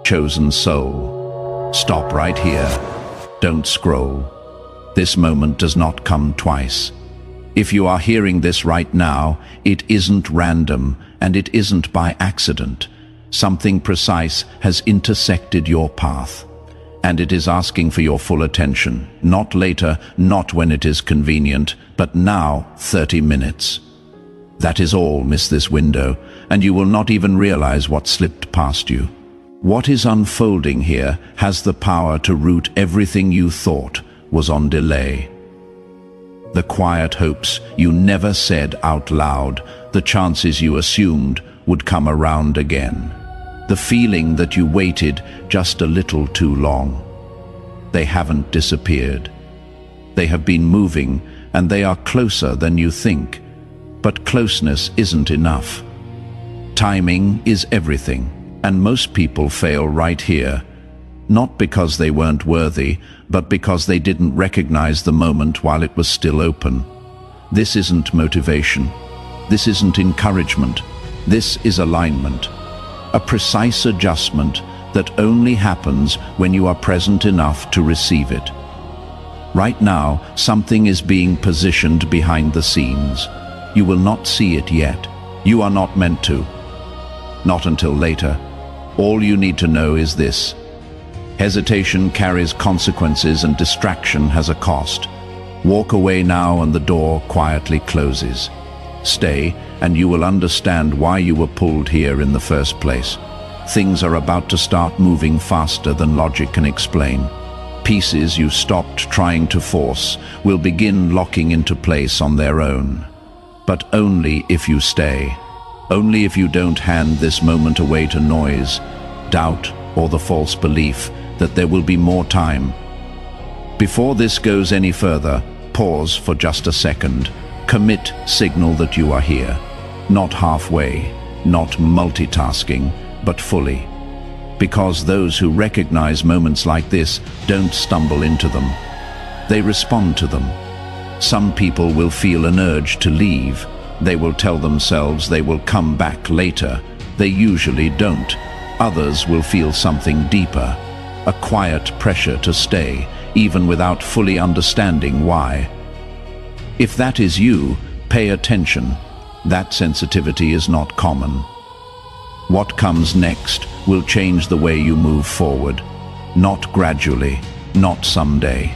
chosen soul. Stop right here. Don't scroll. This moment does not come twice. If you are hearing this right now, it isn't random and it isn't by accident. Something precise has intersected your path, and it is asking for your full attention. Not later, not when it is convenient, but now, 30 minutes. That is all. Miss this window, and you will not even realize what slipped past you. What is unfolding here has the power to root everything you thought was on delay. The quiet hopes you never said out loud, the chances you assumed would come around again. The feeling that you waited just a little too long. They haven't disappeared. They have been moving, and they are closer than you think. But closeness isn't enough. Timing is everything. And most people fail right here, not because they weren't worthy, but because they didn't recognize the moment while it was still open. This isn't motivation. This isn't encouragement. This is alignment. A precise adjustment that only happens when you are present enough to receive it. Right now, something is being positioned behind the scenes. You will not see it yet. You are not meant to. Not until later. All you need to know is this: hesitation carries consequences and distraction has a cost. Walk away now and the door quietly closes. Stay and you will understand why you were pulled here in the first place. Things are about to start moving faster than logic can explain. Pieces you stopped trying to force will begin locking into place on their own. But only if you stay. Only if you don't hand this moment away to noise, doubt, or the false belief that there will be more time. Before this goes any further, pause for just a second. Commit, signal that you are here. Not halfway, not multitasking, but fully. Because those who recognize moments like this don't stumble into them. They respond to them. Some people will feel an urge to leave. They will tell themselves they will come back later. They usually don't. Others will feel something deeper, a quiet pressure to stay, even without fully understanding why. If that is you, pay attention. That sensitivity is not common. What comes next will change the way you move forward. Not gradually, not someday.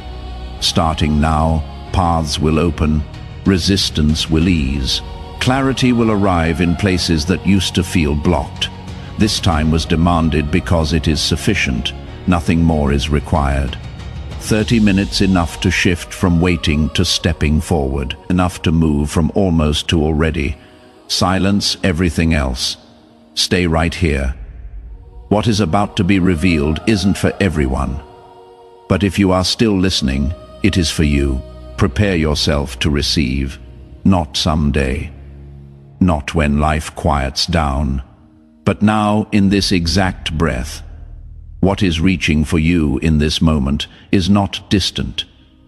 Starting now, paths will open, resistance will ease. Clarity will arrive in places that used to feel blocked. This time was demanded because it is sufficient. Nothing more is required. 30 minutes enough to shift from waiting to stepping forward. Enough to move from almost to already. Silence everything else. Stay right here. What is about to be revealed isn't for everyone. But if you are still listening, it is for you. Prepare yourself to receive. Not someday. Not when life quiets down. But now, in this exact breath. What is reaching for you in this moment is not distant.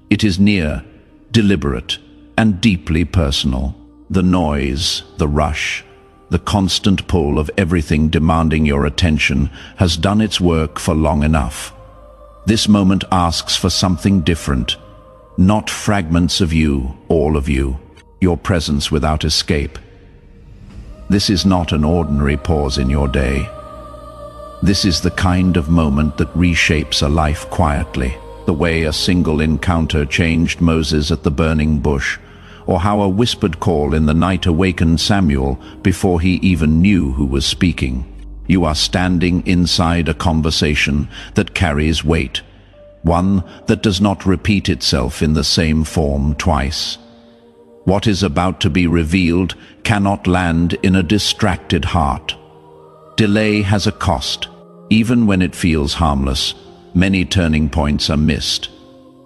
It is near, deliberate, and deeply personal. The noise, the rush, the constant pull of everything demanding your attention has done its work for long enough. This moment asks for something different. Not fragments of you, all of you. Your presence without escape. This is not an ordinary pause in your day. This is the kind of moment that reshapes a life quietly, the way a single encounter changed Moses at the burning bush, or how a whispered call in the night awakened Samuel before he even knew who was speaking. You are standing inside a conversation that carries weight, one that does not repeat itself in the same form twice. What is about to be revealed cannot land in a distracted heart. Delay has a cost. Even when it feels harmless, many turning points are missed.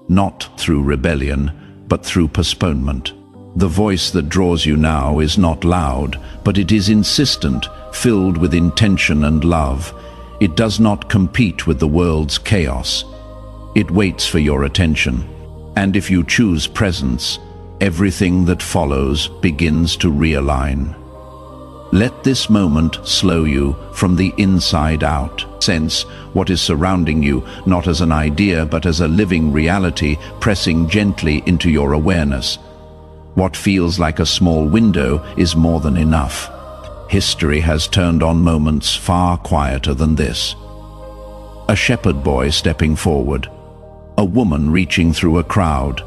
Not through rebellion, but through postponement. The voice that draws you now is not loud, but it is insistent, filled with intention and love. It does not compete with the world's chaos. It waits for your attention. And if you choose presence, everything that follows begins to realign. Let this moment slow you from the inside out. Sense what is surrounding you, not as an idea but as a living reality pressing gently into your awareness. What feels like a small window is more than enough. History has turned on moments far quieter than this. A shepherd boy stepping forward, a woman reaching through a crowd,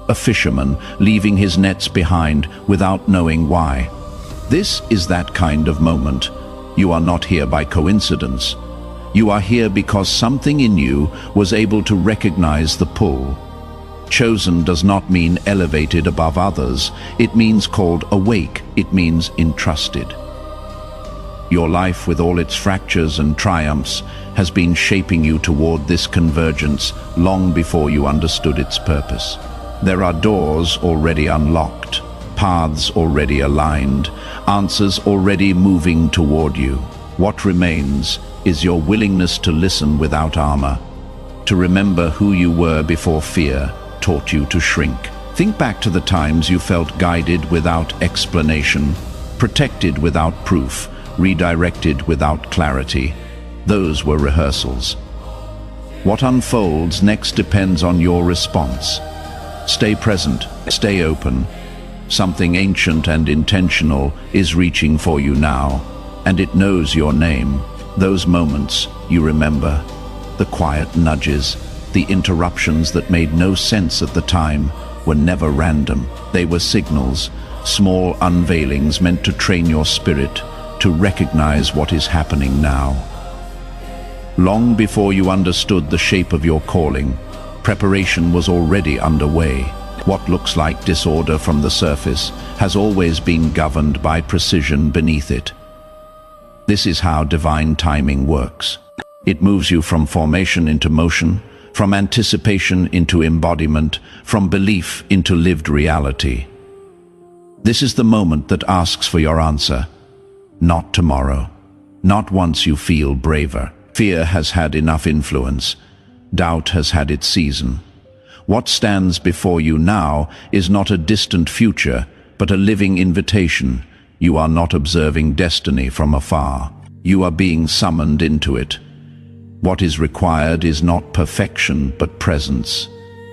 a fisherman leaving his nets behind without knowing why. This is that kind of moment. You are not here by coincidence. You are here because something in you was able to recognize the pull. Chosen does not mean elevated above others. It means called awake. It means entrusted. Your life, with all its fractures and triumphs, has been shaping you toward this convergence long before you understood its purpose. There are doors already unlocked, paths already aligned, answers already moving toward you. What remains is your willingness to listen without armor, to remember who you were before fear taught you to shrink. Think back to the times you felt guided without explanation, protected without proof, redirected without clarity. Those were rehearsals. What unfolds next depends on your response. Stay present, stay open. Something ancient and intentional is reaching for you now, and it knows your name. Those moments you remember, the quiet nudges, the interruptions that made no sense at the time, were never random. They were signals, small unveilings meant to train your spirit to recognize what is happening now. Long before you understood the shape of your calling, preparation was already underway. What looks like disorder from the surface has always been governed by precision beneath it. This is how divine timing works. It moves you from formation into motion, from anticipation into embodiment, from belief into lived reality. This is the moment that asks for your answer. Not tomorrow, not once you feel braver. Fear has had enough influence. Doubt has had its season. What stands before you now is not a distant future, but a living invitation. You are not observing destiny from afar. You are being summoned into it. What is required is not perfection, but presence.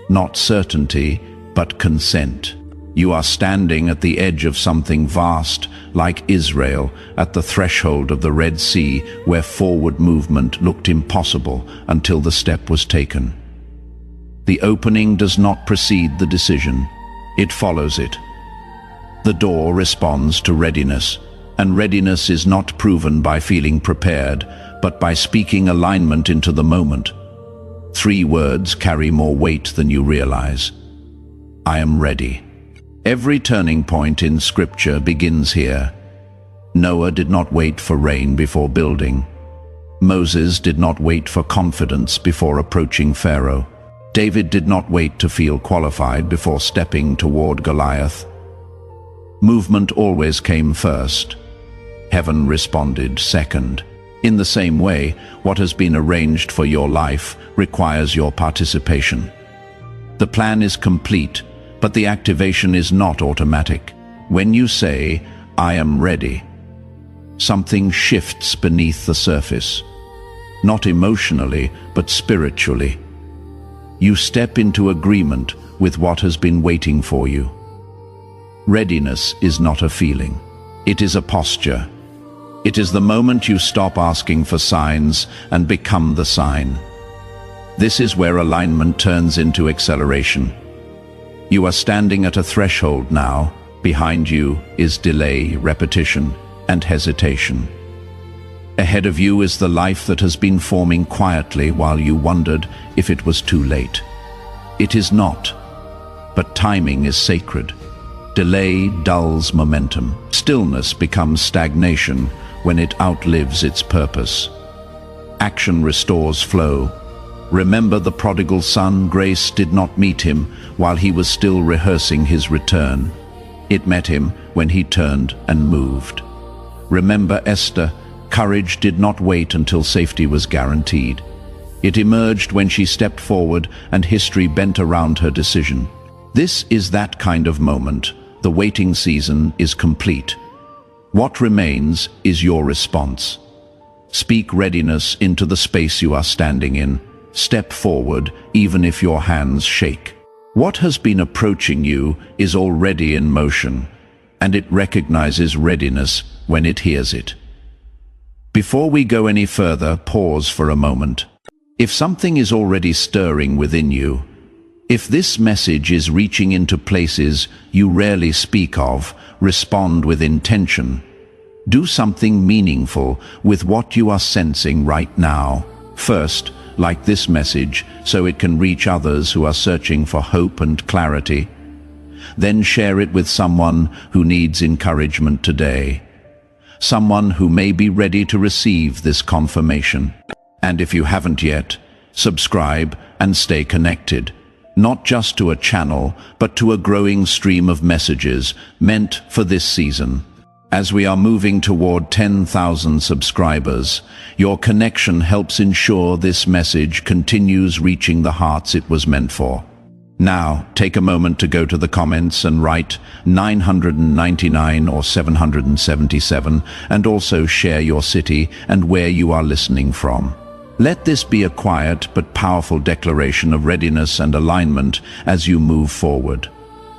Not certainty, but consent. You are standing at the edge of something vast, like Israel, at the threshold of the Red Sea, where forward movement looked impossible until the step was taken. The opening does not precede the decision. It follows it. The door responds to readiness, and readiness is not proven by feeling prepared, but by speaking alignment into the moment. 3 words carry more weight than you realize. I am ready. Every turning point in Scripture begins here. Noah did not wait for rain before building. Moses did not wait for confidence before approaching Pharaoh. David did not wait to feel qualified before stepping toward Goliath. Movement always came first. Heaven responded second. In the same way, what has been arranged for your life requires your participation. The plan is complete, but the activation is not automatic. When you say, I am ready, something shifts beneath the surface. Not emotionally, but spiritually. You step into agreement with what has been waiting for you. Readiness is not a feeling. It is a posture. It is the moment you stop asking for signs and become the sign. This is where alignment turns into acceleration. You are standing at a threshold now. Behind you is delay, repetition, and hesitation. Ahead of you is the life that has been forming quietly while you wondered if it was too late. It is not, but timing is sacred. Delay dulls momentum. Stillness becomes stagnation when it outlives its purpose. Action restores flow. Remember the prodigal son. Grace did not meet him while he was still rehearsing his return. It met him when he turned and moved. Remember Esther. Courage did not wait until safety was guaranteed. It emerged when she stepped forward and history bent around her decision. This is that kind of moment. The waiting season is complete. What remains is your response. Speak readiness into the space you are standing in. Step forward, even if your hands shake. What has been approaching you is already in motion, and it recognizes readiness when it hears it. Before we go any further, pause for a moment. If something is already stirring within you, if this message is reaching into places you rarely speak of, respond with intention. Do something meaningful with what you are sensing right now. First, like this message so it can reach others who are searching for hope and clarity. Then share it with someone who needs encouragement today. Someone who may be ready to receive this confirmation. And if you haven't yet, subscribe and stay connected. Not just to a channel, but to a growing stream of messages meant for this season. As we are moving toward 10,000 subscribers, your connection helps ensure this message continues reaching the hearts it was meant for. Now, take a moment to go to the comments and write 999 or 777, and also share your city and where you are listening from. Let this be a quiet but powerful declaration of readiness and alignment as you move forward.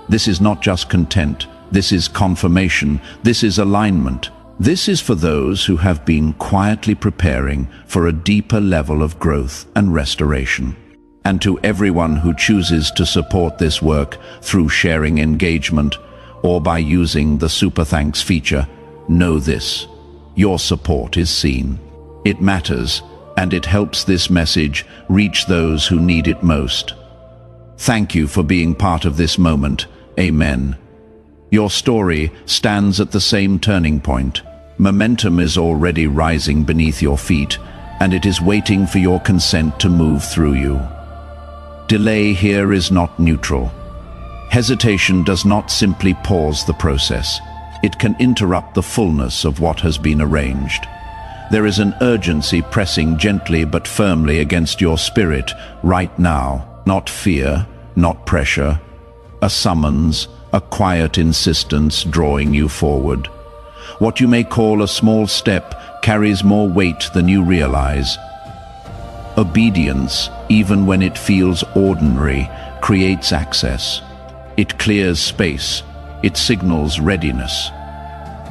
This is not just content, this is confirmation, this is alignment. This is for those who have been quietly preparing for a deeper level of growth and restoration. And to everyone who chooses to support this work through sharing engagement or by using the Super Thanks feature, know this: your support is seen. It matters, and it helps this message reach those who need it most. Thank you for being part of this moment. Amen. Your story stands at the same turning point. Momentum is already rising beneath your feet, and it is waiting for your consent to move through you. Delay here is not neutral. Hesitation does not simply pause the process. It can interrupt the fullness of what has been arranged. There is an urgency pressing gently but firmly against your spirit right now. Not fear, not pressure. A summons, a quiet insistence drawing you forward. What you may call a small step carries more weight than you realize. Obedience, even when it feels ordinary, creates access. It clears space. It signals readiness.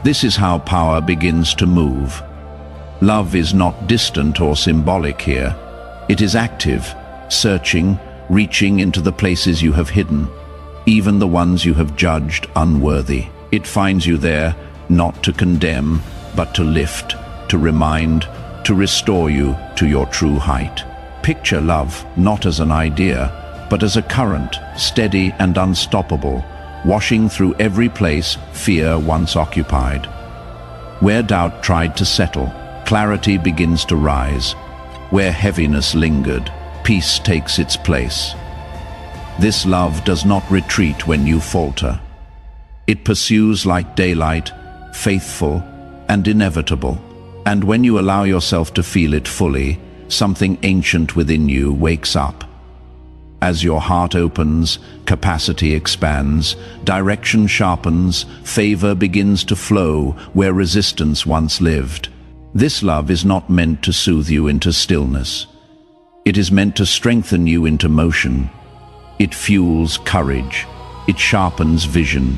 This is how power begins to move. Love is not distant or symbolic here. It is active, searching, reaching into the places you have hidden, even the ones you have judged unworthy. It finds you there, not to condemn, but to lift, to remind, to restore you to your true height. Picture love not as an idea, but as a current, steady and unstoppable, washing through every place fear once occupied. Where doubt tried to settle, clarity begins to rise. Where heaviness lingered, peace takes its place. This love does not retreat when you falter. It pursues like daylight, faithful and inevitable. And when you allow yourself to feel it fully, something ancient within you wakes up. As your heart opens, capacity expands, direction sharpens, favor begins to flow where resistance once lived. This love is not meant to soothe you into stillness. It is meant to strengthen you into motion. It fuels courage. It sharpens vision.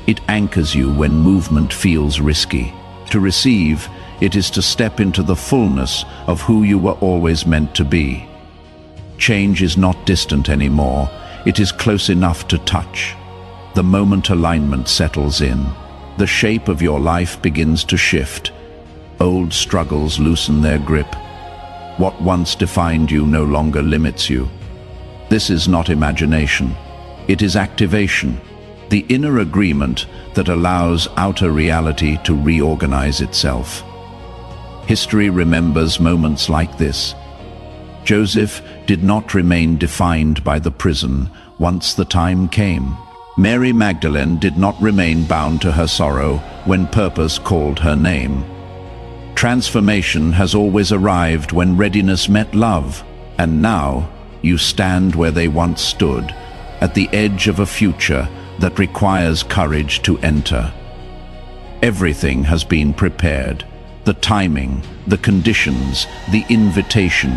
It anchors you when movement feels risky. To receive, it is to step into the fullness of who you were always meant to be. Change is not distant anymore. It is close enough to touch. The moment alignment settles in, the shape of your life begins to shift. Old struggles loosen their grip. What once defined you no longer limits you. This is not imagination. It is activation, the inner agreement that allows outer reality to reorganize itself. History remembers moments like this. Joseph did not remain defined by the prison once the time came. Mary Magdalene did not remain bound to her sorrow when purpose called her name. Transformation has always arrived when readiness met love, and now you stand where they once stood, at the edge of a future that requires courage to enter. Everything has been prepared. the timing, the conditions, the invitation.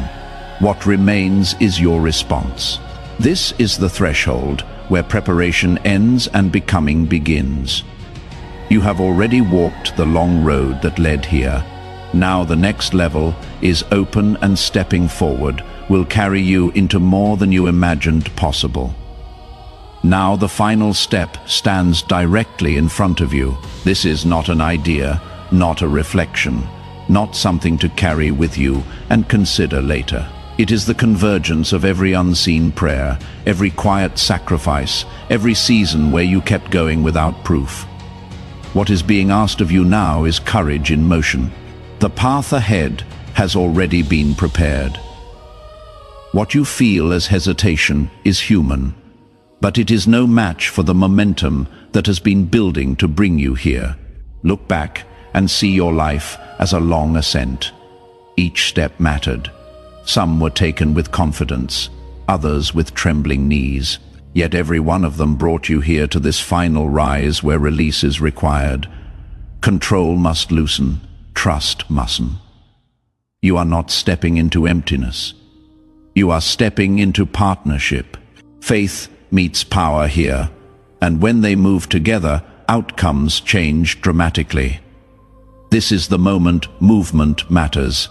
What remains is your response. This is the threshold where preparation ends and becoming begins. You have already walked the long road that led here. Now the next level is open, and stepping forward will carry you into more than you imagined possible. Now the final step stands directly in front of you. This is not an idea, not a reflection, not something to carry with you and consider later. It is the convergence of every unseen prayer, every quiet sacrifice, every season where you kept going without proof. What is being asked of you now is courage in motion. The path ahead has already been prepared. What you feel as hesitation is human, but it is no match for the momentum that has been building to bring you here. Look back and see your life as a long ascent. Each step mattered. Some were taken with confidence, others with trembling knees. Yet every one of them brought you here to this final rise where release is required. Control must loosen, trust mustn't. You are not stepping into emptiness. You are stepping into partnership. Faith meets power here, and when they move together, outcomes change dramatically. This is the moment movement matters.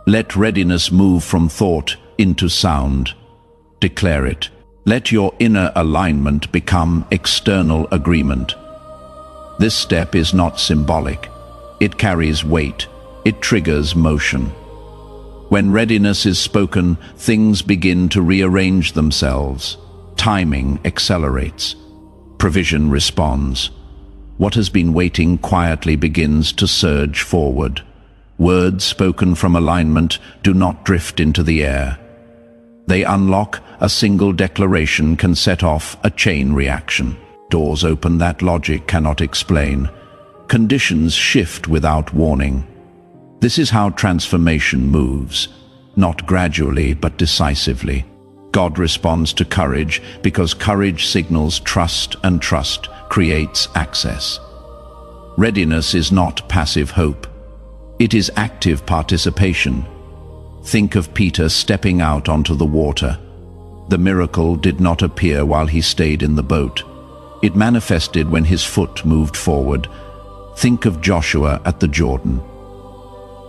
Let readiness move from thought into sound. Declare it. Let your inner alignment become external agreement. This step is not symbolic. It carries weight. It triggers motion. When readiness is spoken, things begin to rearrange themselves. Timing accelerates. Provision responds. What has been waiting quietly begins to surge forward. Words spoken from alignment do not drift into the air. They unlock. A single declaration can set off a chain reaction. Doors open that logic cannot explain. Conditions shift without warning. This is how transformation moves, not gradually but decisively. God responds to courage because courage signals trust, and trust creates access. Readiness is not passive hope. It is active participation. Think of Peter stepping out onto the water. The miracle did not appear while he stayed in the boat. It manifested when his foot moved forward. Think of Joshua at the Jordan.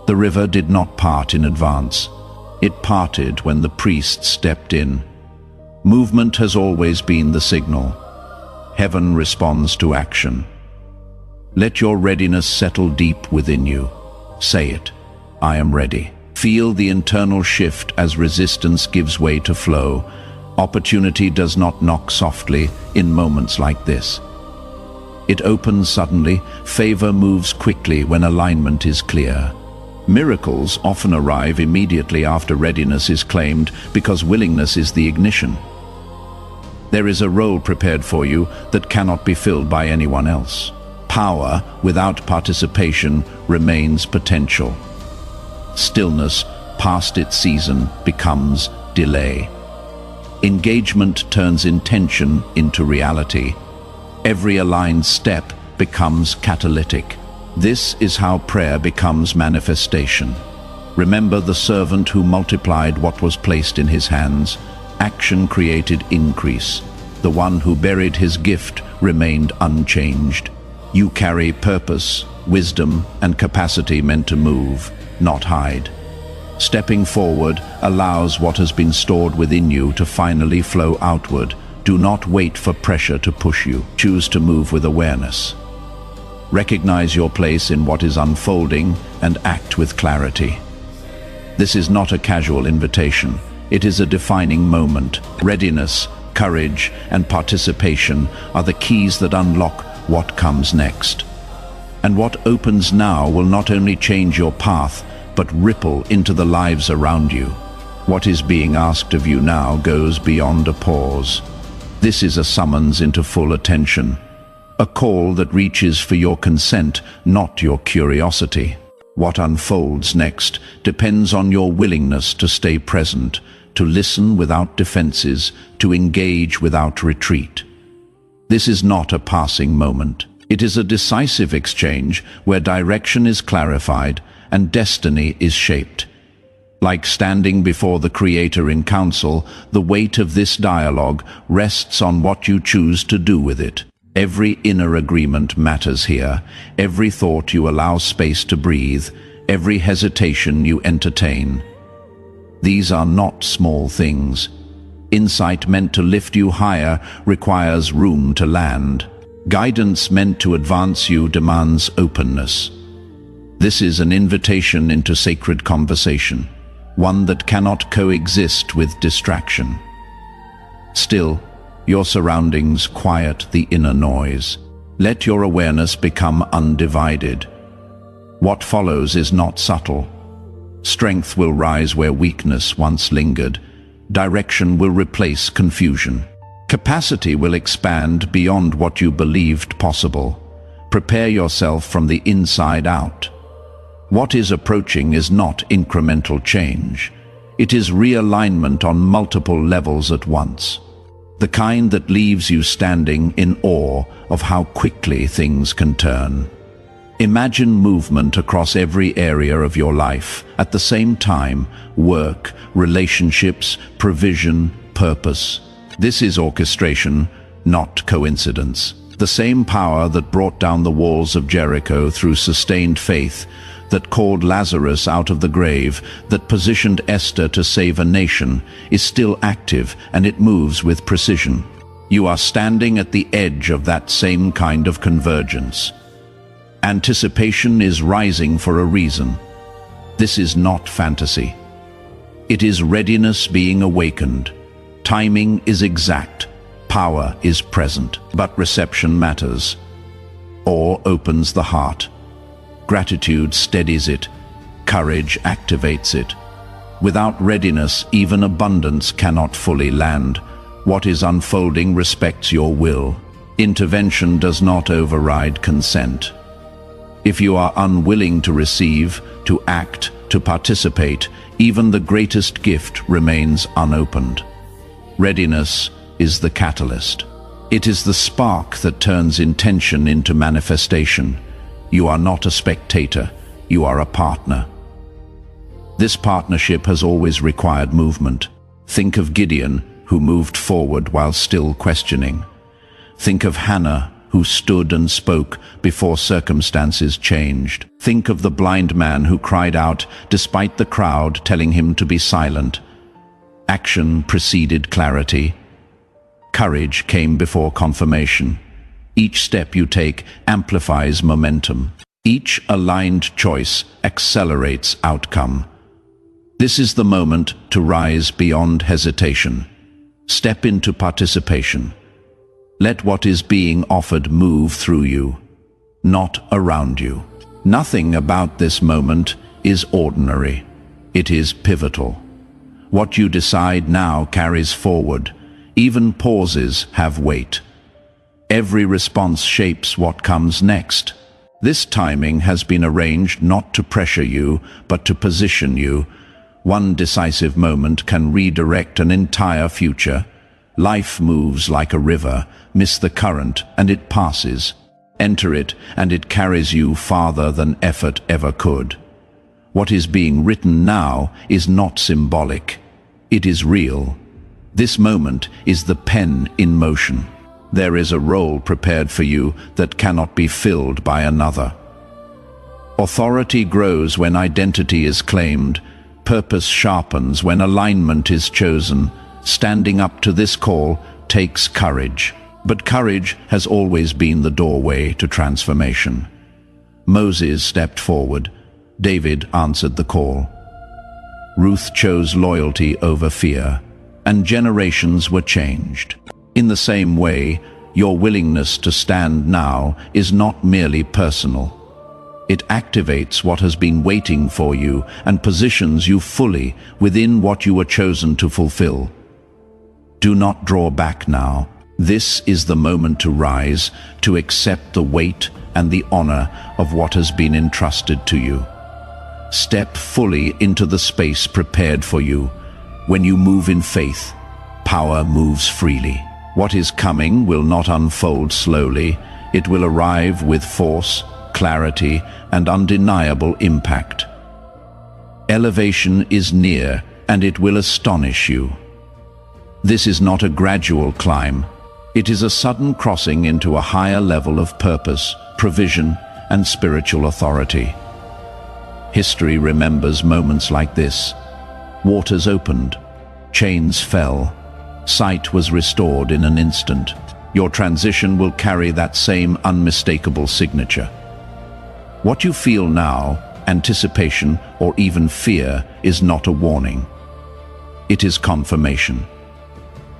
The river did not part in advance. It parted when the priest stepped in. Movement has always been the signal. Heaven responds to action. Let your readiness settle deep within you. Say it. I am ready. Feel the internal shift as resistance gives way to flow. Opportunity does not knock softly in moments like this. It opens suddenly. Favor moves quickly when alignment is clear. Miracles often arrive immediately after readiness is claimed because willingness is the ignition. There is a role prepared for you that cannot be filled by anyone else. Power without participation remains potential. Stillness past its season becomes delay. Engagement turns intention into reality. Every aligned step becomes catalytic. This is how prayer becomes manifestation. Remember the servant who multiplied what was placed in his hands. Action created increase. The one who buried his gift remained unchanged. You carry purpose, wisdom, and capacity meant to move, not hide. Stepping forward allows what has been stored within you to finally flow outward. Do not wait for pressure to push you. Choose to move with awareness. Recognize your place in what is unfolding and act with clarity. This is not a casual invitation. It is a defining moment. Readiness, courage, and participation are the keys that unlock what comes next. And what opens now will not only change your path, but ripple into the lives around you. What is being asked of you now goes beyond a pause. This is a summons into full attention. A call that reaches for your consent, not your curiosity. What unfolds next depends on your willingness to stay present, to listen without defenses, to engage without retreat. This is not a passing moment. It is a decisive exchange where direction is clarified and destiny is shaped. Like standing before the Creator in council, the weight of this dialogue rests on what you choose to do with it. Every inner agreement matters here, every thought you allow space to breathe, every hesitation you entertain. These are not small things. Insight meant to lift you higher requires room to land. Guidance meant to advance you demands openness. This is an invitation into sacred conversation, one that cannot coexist with distraction. Still, your surroundings quiet the inner noise. Let your awareness become undivided. What follows is not subtle. Strength will rise where weakness once lingered. Direction will replace confusion. Capacity will expand beyond what you believed possible. Prepare yourself from the inside out. What is approaching is not incremental change. It is realignment on multiple levels at once. The kind that leaves you standing in awe of how quickly things can turn. Imagine movement across every area of your life at the same time: work, relationships, provision, purpose. This is orchestration, not coincidence. The same power that brought down the walls of Jericho through sustained faith, that called Lazarus out of the grave, that positioned Esther to save a nation, is still active, and it moves with precision. You are standing at the edge of that same kind of convergence. Anticipation is rising for a reason. This is not fantasy. It is readiness being awakened. Timing is exact. Power is present. But reception matters. Awe opens the heart. Gratitude steadies it. Courage activates it. Without readiness, even abundance cannot fully land. What is unfolding respects your will. Intervention does not override consent. If you are unwilling to receive, to act, to participate, even the greatest gift remains unopened. Readiness is the catalyst. It is the spark that turns intention into manifestation. You are not a spectator, you are a partner. This partnership has always required movement. Think of Gideon, who moved forward while still questioning. Think of Hannah, who stood and spoke before circumstances changed. Think of the blind man who cried out despite the crowd telling him to be silent. Action preceded clarity. Courage came before confirmation. Each step you take amplifies momentum. Each aligned choice accelerates outcome. This is the moment to rise beyond hesitation. Step into participation. Let what is being offered move through you, not around you. Nothing about this moment is ordinary. It is pivotal. What you decide now carries forward. Even pauses have weight. Every response shapes what comes next. This timing has been arranged not to pressure you, but to position you. One decisive moment can redirect an entire future. Life moves like a river. Miss the current, and it passes. Enter it, and it carries you farther than effort ever could. What is being written now is not symbolic. It is real. This moment is the pen in motion. There is a role prepared for you that cannot be filled by another. Authority grows when identity is claimed. Purpose sharpens when alignment is chosen. Standing up to this call takes courage. But courage has always been the doorway to transformation. Moses stepped forward. David answered the call. Ruth chose loyalty over fear, and generations were changed. In the same way, your willingness to stand now is not merely personal. It activates what has been waiting for you and positions you fully within what you were chosen to fulfill. Do not draw back now. This is the moment to rise, to accept the weight and the honor of what has been entrusted to you. Step fully into the space prepared for you. When you move in faith, power moves freely. What is coming will not unfold slowly. It will arrive with force, clarity, and undeniable impact. Elevation is near, and it will astonish you. This is not a gradual climb. It is a sudden crossing into a higher level of purpose, provision, and spiritual authority. History remembers moments like this. Waters opened, chains fell, sight was restored in an instant. Your transition will carry that same unmistakable signature. What you feel now, anticipation or even fear, is not a warning. It is confirmation.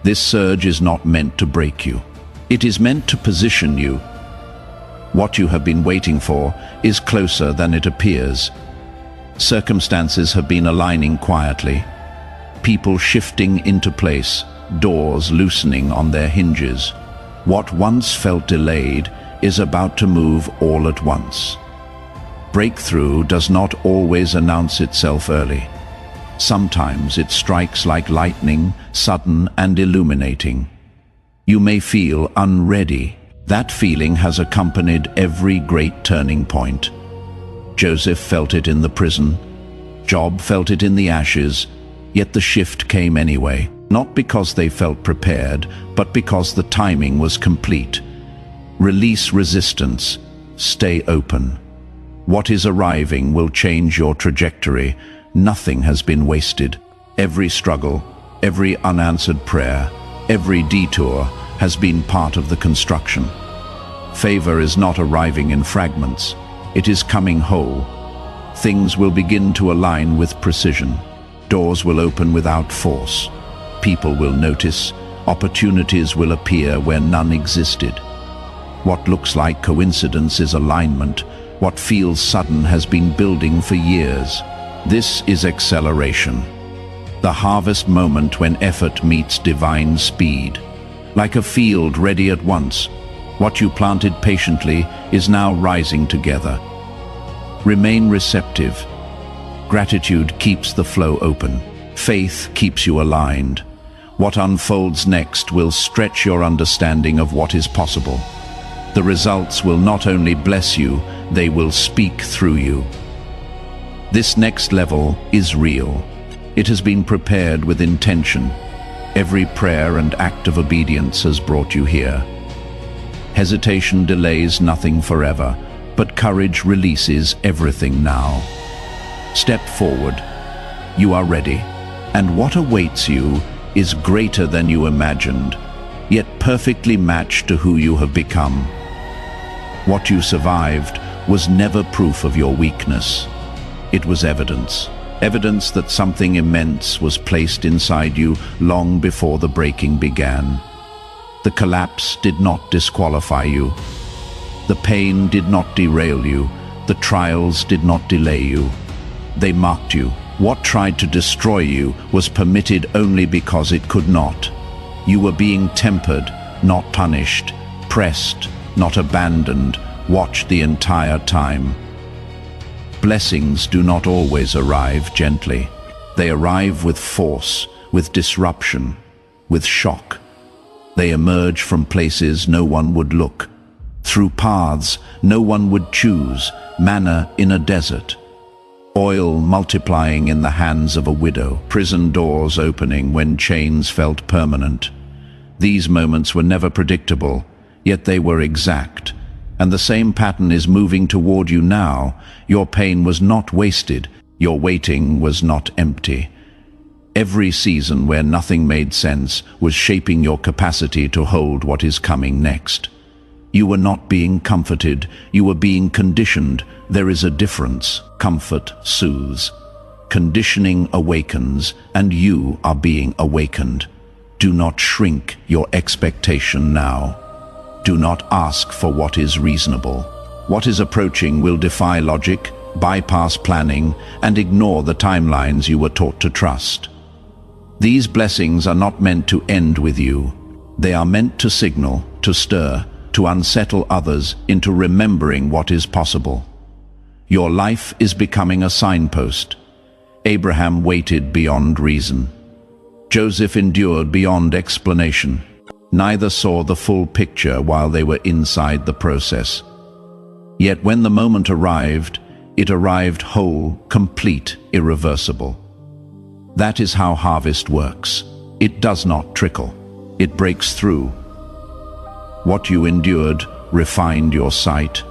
This surge is not meant to break you. It is meant to position you. What you have been waiting for is closer than it appears. Circumstances have been aligning quietly, people shifting into place, doors loosening on their hinges. What once felt delayed is about to move all at once. Breakthrough does not always announce itself early. Sometimes it strikes like lightning, sudden and illuminating. You may feel unready. That feeling has accompanied every great turning point. Joseph felt it in the prison. Job felt it in the ashes. Yet the shift came anyway, not because they felt prepared, but because the timing was complete. Release resistance. Stay open. What is arriving will change your trajectory. Nothing has been wasted. Every struggle, every unanswered prayer, every detour has been part of the construction. Favor is not arriving in fragments. It is coming whole. Things will begin to align with precision. Doors will open without force. People will notice. Opportunities will appear where none existed. What looks like coincidence is alignment. What feels sudden has been building for years. This is acceleration. The harvest moment when effort meets divine speed. Like a field ready at once, what you planted patiently is now rising together. Remain receptive. Gratitude keeps the flow open. Faith keeps you aligned. What unfolds next will stretch your understanding of what is possible. The results will not only bless you, they will speak through you. This next level is real. It has been prepared with intention. Every prayer and act of obedience has brought you here. Hesitation delays nothing forever, but courage releases everything now. Step forward. You are ready, and what awaits you is greater than you imagined, yet perfectly matched to who you have become. What you survived was never proof of your weakness. It was evidence. Evidence that something immense was placed inside you long before the breaking began. The collapse did not disqualify you. The pain did not derail you. The trials did not delay you. They marked you. What tried to destroy you was permitted only because it could not. You were being tempered, not punished, pressed, not abandoned, watched the entire time. Blessings do not always arrive gently. They arrive with force, with disruption, with shock. They emerge from places no one would look, through paths no one would choose, manna in a desert. Oil multiplying in the hands of a widow, prison doors opening when chains felt permanent. These moments were never predictable, yet they were exact. And the same pattern is moving toward you now. Your pain was not wasted. Your waiting was not empty. Every season where nothing made sense was shaping your capacity to hold what is coming next. You were not being comforted. You were being conditioned. There is a difference. Comfort soothes. Conditioning awakens, and you are being awakened. Do not shrink your expectation now. Do not ask for what is reasonable. What is approaching will defy logic, bypass planning, and ignore the timelines you were taught to trust. These blessings are not meant to end with you. They are meant to signal, to stir, to unsettle others into remembering what is possible. Your life is becoming a signpost. Abraham waited beyond reason. Joseph endured beyond explanation. Neither saw the full picture while they were inside the process. Yet when the moment arrived, it arrived whole, complete, irreversible. That is how harvest works. It does not trickle. It breaks through. What you endured refined your sight.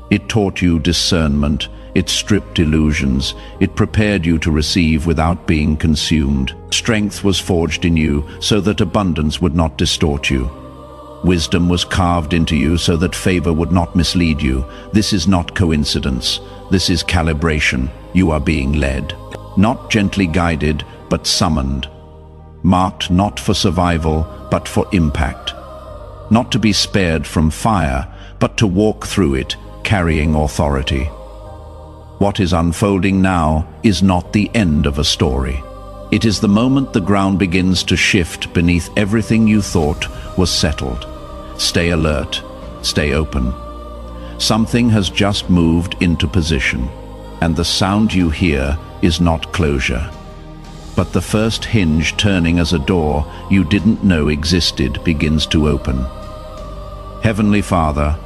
It taught you discernment. It stripped illusions. It prepared you to receive without being consumed. Strength was forged in you so that abundance would not distort you. Wisdom was carved into you so that favor would not mislead you. This is not coincidence. This is calibration. You are being led. Not gently guided, but summoned. Marked not for survival, but for impact. Not to be spared from fire, but to walk through it, carrying authority. What is unfolding now is not the end of a story. It is the moment the ground begins to shift beneath everything you thought was settled. Stay alert. Stay open. Something has just moved into position, and the sound you hear is not closure, but the first hinge turning as a door you didn't know existed begins to open. Heavenly Father,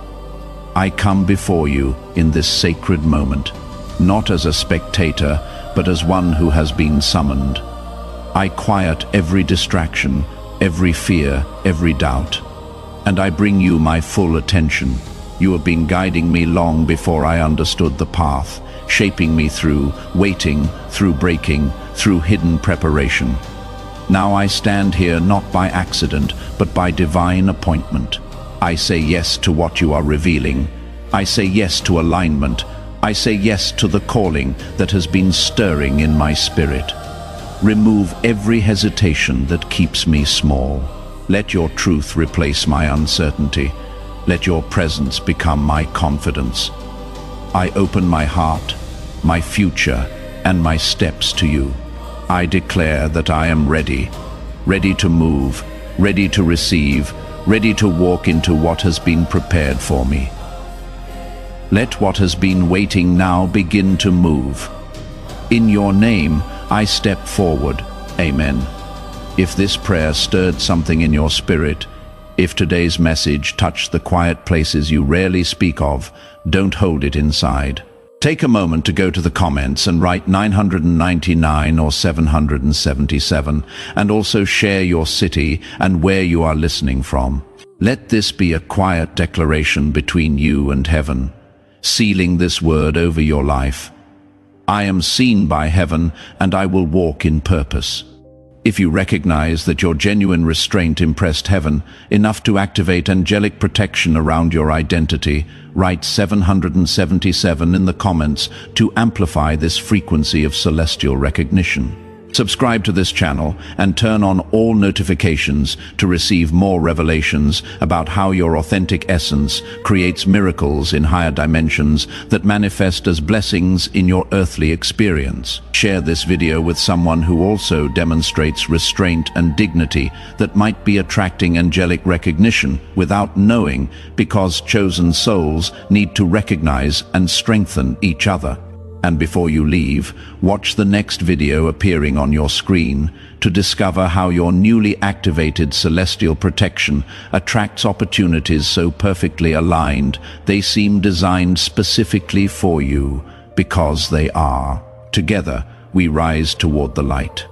I come before you in this sacred moment, not as a spectator, but as one who has been summoned. I quiet every distraction, every fear, every doubt, and I bring you my full attention. You have been guiding me long before I understood the path, shaping me through waiting, through breaking, through hidden preparation. Now I stand here not by accident, but by divine appointment. I say yes to what you are revealing. I say yes to alignment. I say yes to the calling that has been stirring in my spirit. Remove every hesitation that keeps me small. Let your truth replace my uncertainty. Let your presence become my confidence. I open my heart, my future, and my steps to you. I declare that I am ready, ready to move, ready to receive, ready to walk into what has been prepared for me. Let what has been waiting now begin to move. In your name, I step forward. Amen. If this prayer stirred something in your spirit, if today's message touched the quiet places you rarely speak of, don't hold it inside. Take a moment to go to the comments and write 999 or 777, and also share your city and where you are listening from. Let this be a quiet declaration between you and heaven, sealing this word over your life. I am seen by heaven, and I will walk in purpose. If you recognize that your genuine restraint impressed heaven enough to activate angelic protection around your identity, write 777 in the comments to amplify this frequency of celestial recognition. Subscribe to this channel and turn on all notifications to receive more revelations about how your authentic essence creates miracles in higher dimensions that manifest as blessings in your earthly experience. Share this video with someone who also demonstrates restraint and dignity that might be attracting angelic recognition without knowing, because chosen souls need to recognize and strengthen each other. And before you leave, watch the next video appearing on your screen to discover how your newly activated celestial protection attracts opportunities so perfectly aligned they seem designed specifically for you, because they are. Together, we rise toward the light.